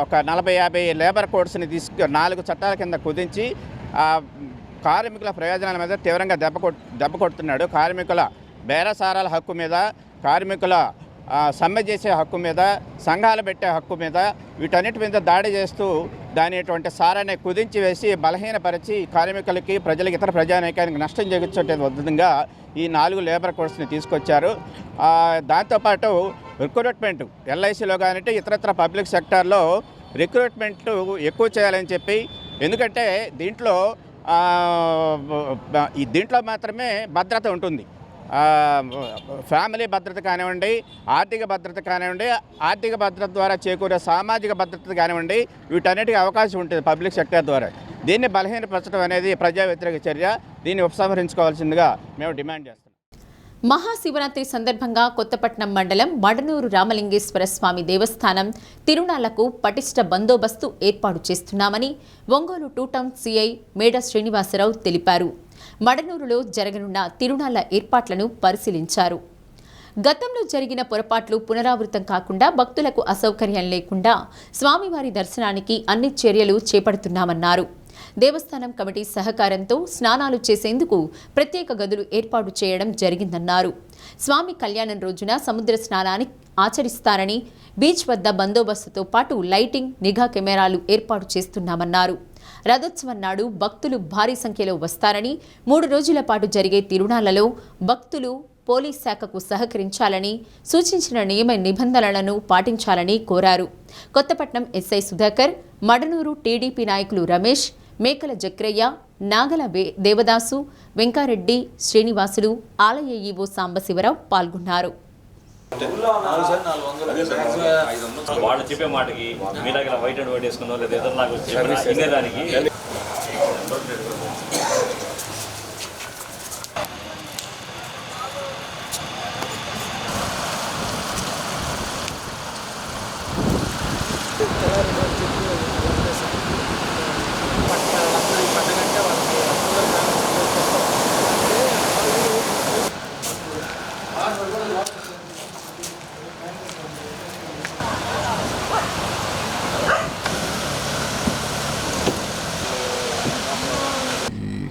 ఒక 40-50 లేబర్ కోడ్స్ని 4 చట్టాల కింద కుదించి కార్మికుల ప్రయోజనాల మీద తీవ్రంగా దెబ్బ కొడుతున్నాడు. కార్మికుల బేరసారాల హక్కు మీద, కార్మికుల సమ్మె చేసే హక్కు మీద, సంఘాలు పెట్టే హక్కు మీద, వీటన్నిటి మీద దాడి చేస్తూ దానిటువంటి సారాన్ని కుదించి వేసి బలహీనపరిచి కార్మికులకి, ప్రజలకి, ఇతర ప్రజానీకానికి నష్టం చేకూర్చే విధంగా ఈ 4 లేబర్ కోడ్స్ని తీసుకొచ్చారు. దాంతోపాటు రిక్రూట్మెంట్ ఎల్ఐసిలో కానీ ఇతరత్ర పబ్లిక్ సెక్టార్లో రిక్రూట్మెంట్ ఎక్కువ చేయాలని చెప్పి, ఎందుకంటే దీంట్లో మాత్రమే భద్రత ఉంటుంది. ఫ్యామిలీ భద్రత కానివ్వండి, ఆర్థిక భద్రత కానివ్వండి, ఆర్థిక భద్రత ద్వారా చేకూరే సామాజిక భద్రత కానివ్వండి, వీటన్నిటికీ అవకాశం ఉంటుంది పబ్లిక్ సెక్టర్ ద్వారా. దీన్ని బలహీనపరచడం అనేది ప్రజా వ్యతిరేక చర్య. దీన్ని ఉపసంహరించుకోవాల్సిందిగా మేము డిమాండ్ చేస్తున్నాం. మహాశివరాత్రి సందర్భంగా కొత్తపట్నం మండలం మడనూరు రామలింగేశ్వర స్వామి దేవస్థానం తిరునాళ్లకు పటిష్ట బందోబస్తు ఏర్పాటు చేస్తున్నామని ఒంగోలు 2 టౌన్ సిఐ మేడ శ్రీనివాసరావు తెలిపారు. మడనూరులో జరగనున్న తిరునాళ్ల ఏర్పాట్లను పరిశీలించారు. గతంలో జరిగిన పొరపాట్లు పునరావృతం కాకుండా భక్తులకు అసౌకర్యం లేకుండా స్వామివారి దర్శనానికి అన్ని చర్యలు చేపడుతున్నామన్నారు. దేవస్థానం కమిటీ సహకారంతో స్నానాలు చేసేందుకు ప్రత్యేక గదులు ఏర్పాటు చేయడం జరిగిందన్నారు. స్వామి కళ్యాణం రోజున సముద్ర స్నానాన్ని ఆచరిస్తారని, బీచ్ వద్ద బందోబస్తుతో పాటు లైటింగ్, నిఘా కెమెరాలు ఏర్పాటు చేస్తున్నామన్నారు. రథోత్సవం నాడు భక్తులు భారీ సంఖ్యలో వస్తారని, 3 రోజుల పాటు జరిగే తిరునాళ్లలో భక్తులు పోలీస్ శాఖకు సహకరించాలని, సూచించిన నియమ నిబంధనలను పాటించాలని కోరారు. కొత్తపట్నం ఎస్ఐ సుధాకర్, మడనూరు టీడీపీ నాయకులు రమేష్, మేకల జక్రయ్య, నాగల దేవదాసు, వెంకారెడ్డి, శ్రీనివాసులు, ఆలయ ఈవో సాంబశివరావు పాల్గొన్నారు. వాళ్ళు చెప్పే మాటకి మీలాగా వైట్ అండ్ వైట్ వేసుకున్నాం లేదా ఇతరులాగా వచ్చే దానికి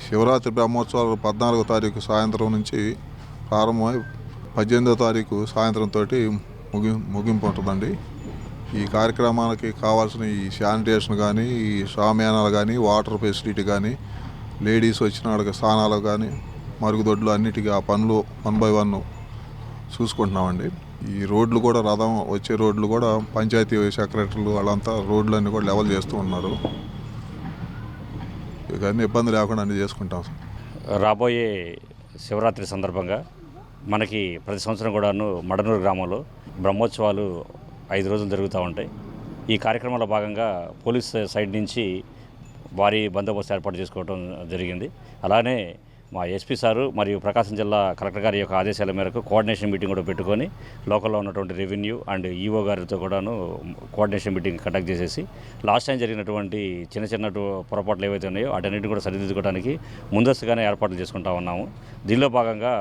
శివరాత్రి బ్రహ్మోత్సవాలు 14వ తారీఖు సాయంత్రం నుంచి ప్రారంభమై 18వ తారీఖు సాయంత్రంతో ముగింపు ఉంటుందండి. ఈ కార్యక్రమానికి కావాల్సిన ఈ శానిటేషన్ కానీ, ఈ షామియానాలు కానీ, వాటర్ ఫెసిలిటీ కానీ, లేడీస్ వచ్చిన వాళ్ళకి స్నానాలు కానీ, మరుగుదొడ్లు అన్నిటికీ ఆ పనులు 1 by 1 చూసుకుంటున్నామండి. ఈ రోడ్లు కూడా రథం వచ్చే రోడ్లు కూడా పంచాయతీ సెక్రటరీలు వాళ్ళంతా రోడ్లన్నీ కూడా లెవెల్ చేస్తూ ఉన్నారు. ఇవన్నీ ఇబ్బంది లేకుండా అన్నీ చేసుకుంటాం. రాబోయే శివరాత్రి సందర్భంగా మనకి ప్రతి సంవత్సరం కూడాను మడనూరు గ్రామంలో బ్రహ్మోత్సవాలు 5 రోజులు జరుగుతూ ఉంటాయి. ఈ కార్యక్రమంలో భాగంగా పోలీస్ సైడ్ నుంచి భారీ బందోబస్తు ఏర్పాటు చేసుకోవడం జరిగింది. అలానే మా ఎస్పీ సారు మరియు ప్రకాశం జిల్లా కలెక్టర్ గారి యొక్క ఆదేశాల మేరకు కోఆర్డినేషన్ మీటింగ్ కూడా పెట్టుకొని లోకల్లో ఉన్నటువంటి రెవెన్యూ అండ్ ఈఓ గారితో కూడాను కోఆర్డినేషన్ మీటింగ్ కండక్ట్ చేసేసి లాస్ట్ టైం జరిగినటువంటి చిన్న పొరపాట్లు ఏవైతే ఉన్నాయో వాటన్నిటిని కూడా సరిదిద్దుకోవడానికి ముందస్తుగానే ఏర్పాట్లు చేసుకుంటా ఉన్నాము. దీనిలో భాగంగా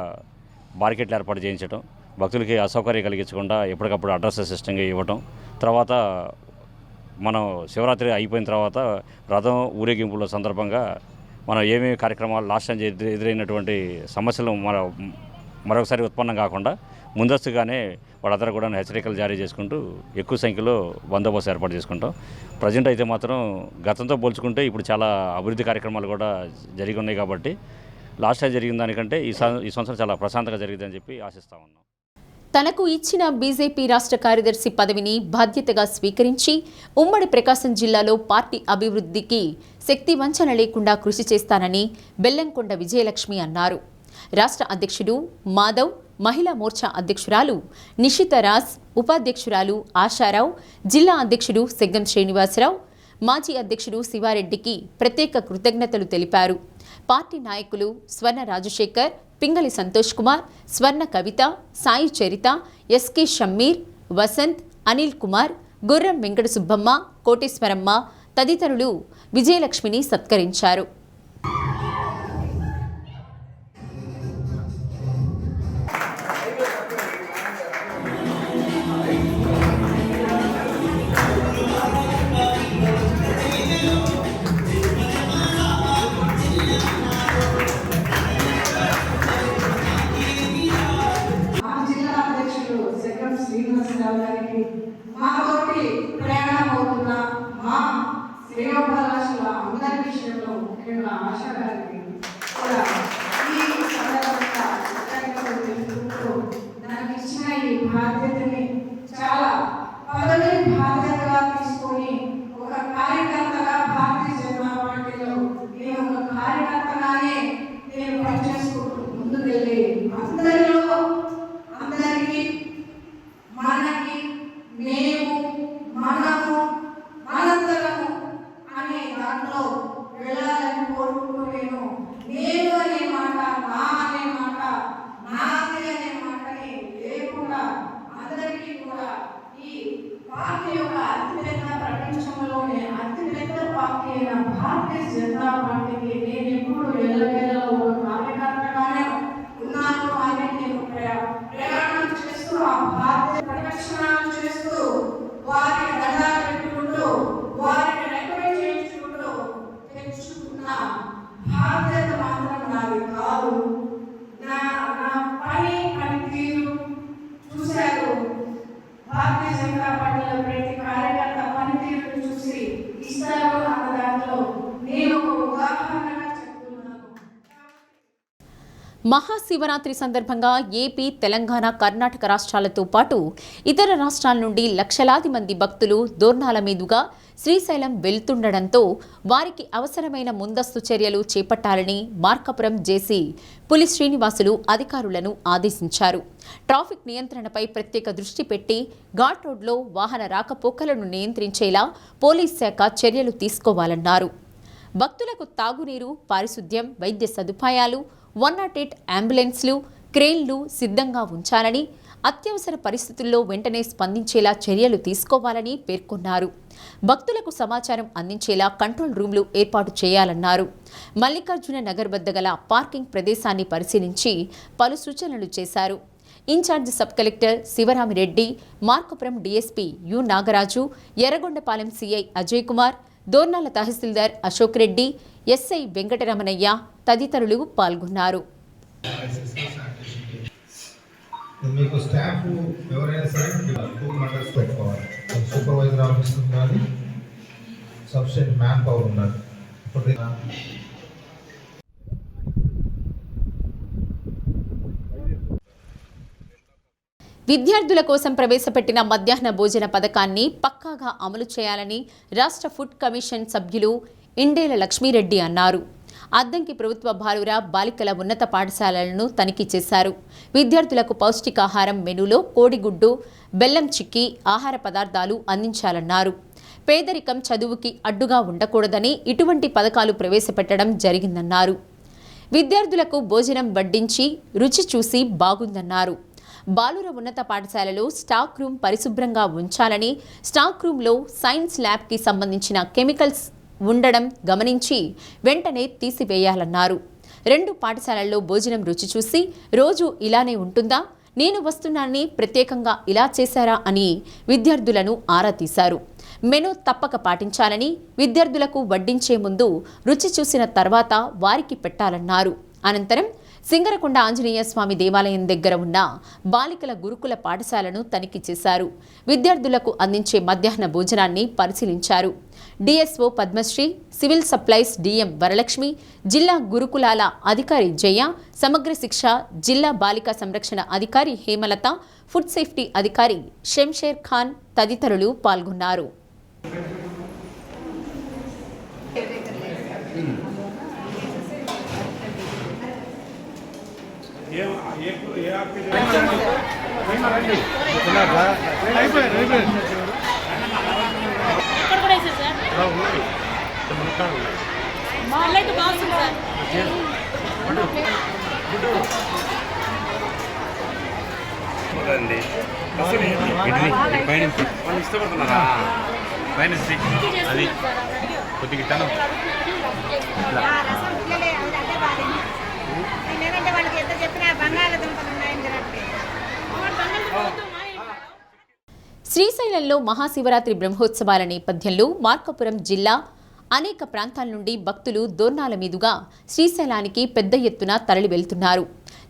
బార్కెట్లు ఏర్పాటు చేయించడం, భక్తులకి అసౌకర్యం కలిగించకుండా ఎప్పటికప్పుడు అడ్రస్ సిస్టంగా ఇవ్వటం, తర్వాత మనం శివరాత్రి అయిపోయిన తర్వాత రథం ఊరేగింపుల సందర్భంగా మనం ఏమేమి కార్యక్రమాలు లాస్ట్ టైం ఎదురైనటువంటి సమస్యలు మరొకసారి ఉత్పన్నం కాకుండా ముందస్తుగానే వాళ్ళందరూ కూడా హెచ్చరికలు జారీ చేసుకుంటూ ఎక్కువ సంఖ్యలో బందోబస్తు ఏర్పాటు చేసుకుంటాం. ప్రజెంట్ అయితే మాత్రం గతంతో పోల్చుకుంటే ఇప్పుడు చాలా అభివృద్ధి కార్యక్రమాలు కూడా జరిగి ఉన్నాయి కాబట్టి లాస్ట్ టైం జరిగిన దానికంటే ఈ సంవత్సరం చాలా ప్రశాంతంగా జరిగిందని చెప్పి ఆశిస్తా ఉన్నాం. తనకు ఇచ్చిన బీజేపీ రాష్ట్ర కార్యదర్శి పదవిని బాధ్యతగా స్వీకరించి ఉమ్మడి ప్రకాశం జిల్లాలో పార్టీ అభివృద్ధికి శక్తి వంచన లేకుండా కృషి చేస్తానని బెల్లంకొండ విజయలక్ష్మి అన్నారు. రాష్ట్ర అధ్యక్షుడు మాధవ్, మహిళా మోర్చా అధ్యక్షురాలు నిషితరాజ్, ఉపాధ్యక్షురాలు ఆశారావు, జిల్లా అధ్యక్షుడు సెగ్గం శ్రీనివాసరావు, మాజీ అధ్యక్షుడు శివారెడ్డికి ప్రత్యేక కృతజ్ఞతలు తెలిపారు. పార్టీ నాయకులు స్వర్ణ రాజశేఖర్, పింగళి సంతోష్ కుమార్, స్వర్ణ కవిత, సాయి చరిత, ఎస్కే షమ్మీర్, వసంత్, అనిల్ కుమార్, గుర్రం వెంకట సుబ్బమ్మ, కోటేశ్వరమ్మ తదితరులు విజయలక్ష్మిని సత్కరించారు. మాతోటి ప్రయాణం అవుతున్న మా శ్రేయోభిలాషుల అందరి విషయంలో ముఖ్యంగా ఆశ గారికి కూడా ఈ సందర్భంగా కృతజ్ఞతలు తెలుపుతూ నాకు ఇచ్చిన ఈ బాధ్యతని చాలా పదవి బాధ్యతగా తీసుకొని ఒక కార్యకర్తగా భారతీయ జనతా పార్టీలో నేను ఒక కార్యకర్తగానే నేను పనిచేసుకుంటూ ముందుకెళ్ళి అందరికీ మనకి మేము మనము మనందరము అనే దాంట్లో వెళ్ళాలి. నేను అనే మాట, నా అనే మాట, నాది అనే మాటని లేకుండా అందరికీ కూడా ఈ పార్టీ యొక్క అతిపెద్ద ప్రపంచంలోనే అతిపెద్ద పార్టీ అయిన భారతీయ జనతా పార్టీకి నేను ఎప్పుడు ఎల్లవేళలో ఒక కార్యకర్తగానే ఉన్నాను అని నేను ప్రయాణం చేస్తూ ఆ భారతీయ ప్రదక్షిణాలు చేస్తూ వారికి దండాలు పెట్టుకుంటూ వారికి రికమెండ్ చేయించుకుంటూ తెచ్చుకున్న బాధ్యత మాత్రం నాది కాదు. నా పనితీరు చూశారు. భారతీయ జనతా పార్టీలో ప్రతి కార్యకర్త పనితీరును చూసి ఇస్తారు అన్న దాంట్లో నేను ఒక ఉదాహరణగా చెప్తున్నాను. మహాశివరాత్రి సందర్భంగా ఏపీ, తెలంగాణ, కర్ణాటక రాష్ట్రాలతో పాటు ఇతర రాష్ట్రాల నుండి లక్షలాది మంది భక్తులు దోర్నాల మీదుగా శ్రీశైలం వెళ్తుండటంతో వారికి అవసరమైన ముందస్తు చర్యలు చేపట్టాలని మార్కాపురం జేసీ పులి శ్రీనివాసులు అధికారులను ఆదేశించారు. ట్రాఫిక్ నియంత్రణపై ప్రత్యేక దృష్టి పెట్టి ఘాట్ రోడ్లో వాహన రాకపోకలను నియంత్రించేలా పోలీస్ శాఖ చర్యలు తీసుకోవాలన్నారు. భక్తులకు తాగునీరు, పారిశుద్ధ్యం, వైద్య సదుపాయాలు, 108 అంబులెన్స్లు, క్రేన్లు సిద్ధంగా ఉంచాలని, అత్యవసర పరిస్థితుల్లో వెంటనే స్పందించేలా చర్యలు తీసుకోవాలని పేర్కొన్నారు. భక్తులకు సమాచారం అందించేలా కంట్రోల్ రూమ్లు ఏర్పాటు చేయాలన్నారు. మల్లికార్జున నగర్ వద్ద గల పార్కింగ్ ప్రదేశాన్ని పరిశీలించి పలు సూచనలు చేశారు. Incharge sub collector Sivaramireddy, Markapuram DSP U Nagaraju, Yerragondapalem CI Ajay Kumar, Dornala tahsildar Ashok Reddy, SI Venkataramanaiah తదితరులు పాల్గొన్నారు. మీకు స్టాఫ్ ఎవరైనా సరే 2 మెంబర్స్ పెట్టుకోవాలి. సూపర్వైజర్ ఆఫీస్ ఉండాలి, సఫిషియెంట్ మ్యాన్ పవర్ ఉండాలి. విద్యార్థుల కోసం ప్రవేశపెట్టిన మధ్యాహ్న భోజన పథకాన్ని పక్కాగా అమలు చేయాలని రాష్ట్ర ఫుడ్ కమిషన్ సభ్యులు ఇండేల లక్ష్మీరెడ్డి అన్నారు. అద్దంకి ప్రభుత్వ బాలుర బాలికల ఉన్నత పాఠశాలలను తనిఖీ చేశారు. విద్యార్థులకు పౌష్టికాహారం మెనూలో కోడిగుడ్డు, బెల్లం చిక్కీ ఆహార పదార్థాలు అందించాలన్నారు. పేదరికం చదువుకి అడ్డుగా ఉండకూడదని ఇటువంటి పథకాలు ప్రవేశపెట్టడం జరిగిందన్నారు. విద్యార్థులకు భోజనం వడ్డించి రుచి చూసి బాగుందన్నారు. బాలుర ఉన్నత పాఠశాలలో స్టాక్ రూమ్ పరిశుభ్రంగా ఉంచాలని, స్టాక్ రూమ్లో సైన్స్ ల్యాబ్కి సంబంధించిన కెమికల్స్ ఉండడం గమనించి వెంటనే తీసివేయాలన్నారు. 2 పాఠశాలల్లో భోజనం రుచి చూసి రోజు ఇలానే ఉంటుందా, నేను వస్తున్నానని ప్రత్యేకంగా ఇలా చేశారా అని విద్యార్థులను ఆరా తీశారు. మెనూ తప్పక పాటించాలని, విద్యార్థులకు వడ్డించే ముందు రుచి చూసిన తర్వాత వారికి పెట్టాలన్నారు. అనంతరం సింగరకొండ ఆంజనేయ స్వామి దేవాలయం దగ్గర ఉన్న బాలికల గురుకుల పాఠశాలను తనిఖీ చేశారు. విద్యార్థులకు అందించే మధ్యాహ్న భోజనాన్ని పరిశీలించారు. DSO Padmasri, civil supplies DM Varalakshmi, జిల్లా గురుకులాల అధికారి జయ, సమగ్ర శిక్ష జిల్లా బాలికా సంరక్షణ అధికారి హేమలత, ఫుడ్ సేఫ్టీ అధికారి షంషేర్ ఖాన్ తదితరులు పాల్గొన్నారు. ఇష్టపడుతున్నారా అది కొద్దిగా ఇస్తాను. శ్రీశైలంలో మహాశివరాత్రి బ్రహ్మోత్సవాల నేపథ్యంలో మార్కాపురం జిల్లా అనేక ప్రాంతాల నుండి భక్తులు దోర్నాల మీదుగా శ్రీశైలానికి పెద్ద ఎత్తున తరలి వెళ్తున్నారు.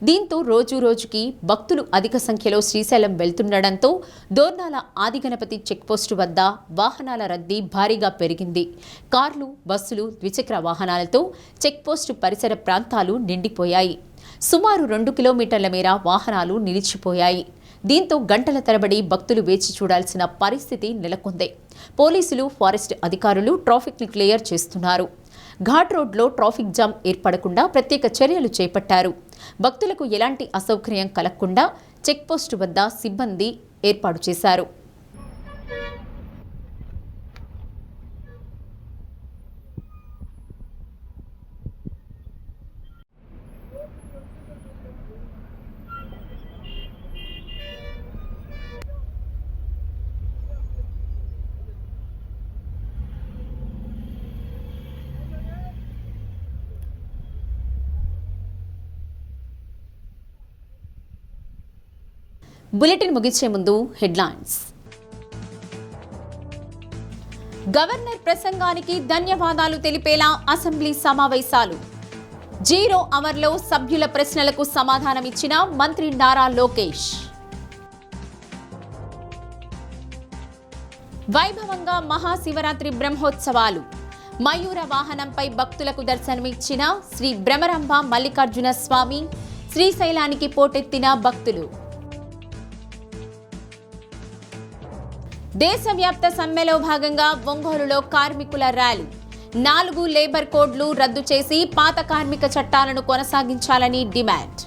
దీంతో రోజురోజుకి భక్తులు అధిక సంఖ్యలో శ్రీశైలం వెళ్తుండటంతో దోర్నాల ఆదిగణపతి చెక్పోస్టు వద్ద వాహనాల రద్దీ భారీగా పెరిగింది. కార్లు, బస్సులు, ద్విచక్ర వాహనాలతో చెక్పోస్టు పరిసర ప్రాంతాలు నిండిపోయాయి. సుమారు 2 కిలోమీటర్ల మేర వాహనాలు నిలిచిపోయాయి. దీంతో గంటల తరబడి భక్తులు వేచి చూడాల్సిన పరిస్థితి నెలకొంది. పోలీసులు, ఫారెస్ట్ అధికారులు ట్రాఫిక్ని క్లియర్ చేస్తున్నారు. ఘాట్ రోడ్లో ట్రాఫిక్ జామ్ ఏర్పడకుండా ప్రత్యేక చర్యలు చేపట్టారు. భక్తులకు ఎలాంటి అసౌకర్యం కలగకుండా చెక్పోస్టు వద్ద సిబ్బంది ఏర్పాటు చేశారు. బులెటిన్ ముగించే ముందు హెడ్లైన్స్. గవర్నర్ ప్రసంగానికి ధన్యవాదాలు తెలిపేలా అసెంబ్లీ సమావేశాలు. 0 అవర్లో సభ్యుల ప్రశ్నలకు సమాధానమిచ్చిన మంత్రి నారా లోకేష్. వైభవంగా మహాశివరాత్రి బ్రహ్మోత్సవాలు. మయూర వాహనంపై భక్తులకు దర్శనమిచ్చిన శ్రీ భ్రమరాంబ మల్లికార్జున స్వామి. శ్రీశైలానికి పోటెత్తిన భక్తులు. దేశవ్యాప్త సమ్మెలో భాగంగా ఒంగోలులో కార్మికుల ర్యాలీ. 4 లేబర్ కోడ్లు రద్దు చేసి పాత కార్మిక చట్టాలను కొనసాగించాలని డిమాండ్.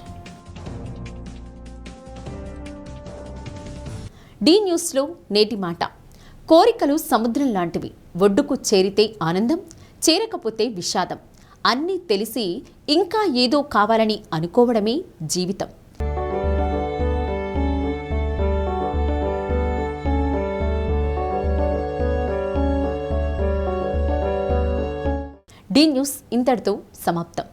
డి న్యూస్లో నేటి మాట. కోరికలు సముద్రం లాంటివి. ఒడ్డుకు చేరితే ఆనందం, చేరకపోతే విషాదం. అన్నీ తెలిసి ఇంకా ఏదో కావాలని అనుకోవడమే జీవితం. డి న్యూస్ ఇంతటితో సమాప్తం.